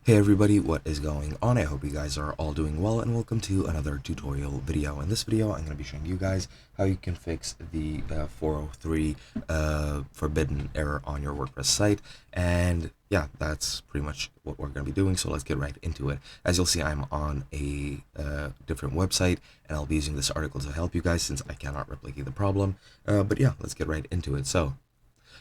Hey everybody, what is going on? I hope you guys are all doing well, and welcome to another tutorial video. In this video, I'm going to be showing you guys how you can fix the 403 forbidden error on your WordPress site. And yeah, that's pretty much what we're going to be doing, so let's get right into it. As you'll see, I'm on a different website, and I'll be using this article to help you guys since I cannot replicate the problem. But yeah, let's get right into it. So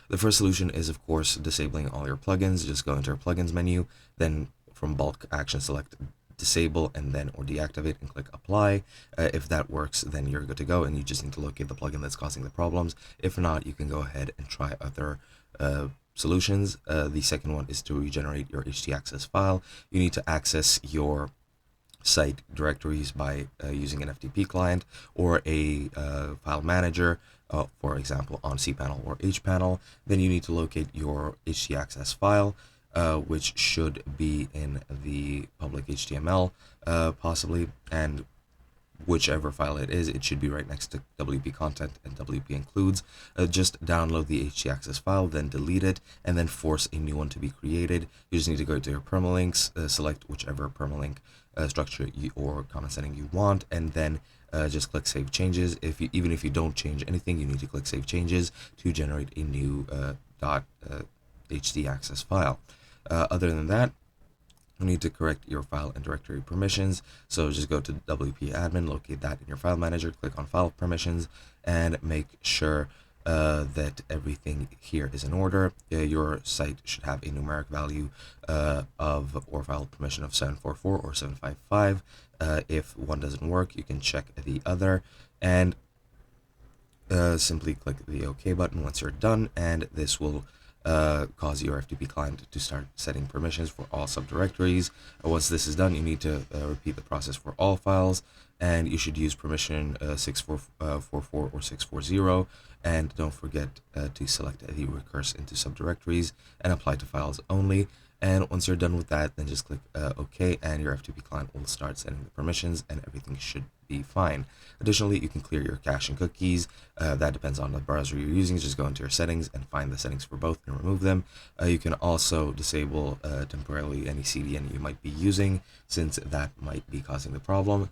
the first solution is, of course, disabling all your plugins. Just go into our plugins menu, then from bulk action select disable and then or deactivate and click apply. If that works, then you're good to go, and you just need to locate the plugin that's causing the problems. If not, you can go ahead and try other solutions. The second one is to regenerate your htaccess file. You need to access your site directories by using an FTP client or a file manager, for example on cPanel or hPanel. Then you need to locate your htaccess file, which should be in the public HTML possibly, and whichever file it is, it should be right next to WP content and WP includes. Just download the htaccess file, then delete it, and then force a new one to be created. You just need to go to your permalinks, select whichever permalink structure or comment setting you want, and then just click save changes. Even if you don't change anything, you need to click save changes to generate a new htaccess file. Other than that, you need to correct your file and directory permissions. So just go to WP admin, locate that in your file manager, click on file permissions, and make sure that everything here is in order. Your site should have a numeric value of or file permission of 744 or 755. If one doesn't work, you can check the other, and simply click the OK button once you're done, and this will cause your FTP client to start setting permissions for all subdirectories. Once this is done, you need to repeat the process for all files, and you should use permission 6444 or 640, and don't forget to select the recurse into subdirectories and apply to files only. And once you're done with that, then just click OK, and your FTP client will start setting the permissions, and everything should be fine. Additionally, you can clear your cache and cookies. That depends on the browser you're using. Just go into your settings and find the settings for both and remove them. You can also disable temporarily any CDN you might be using, since that might be causing the problem.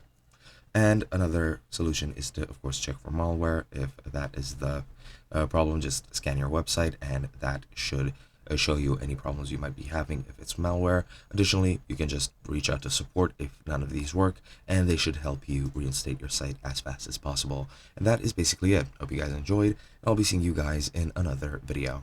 And another solution is to, of course, check for malware. If that is the problem, just scan your website, and that should show you any problems you might be having if it's malware. Additionally, you can just reach out to support if none of these work, and they should help you reinstate your site as fast as possible. And that is basically it. Hope you guys enjoyed, and I'll be seeing you guys in another video.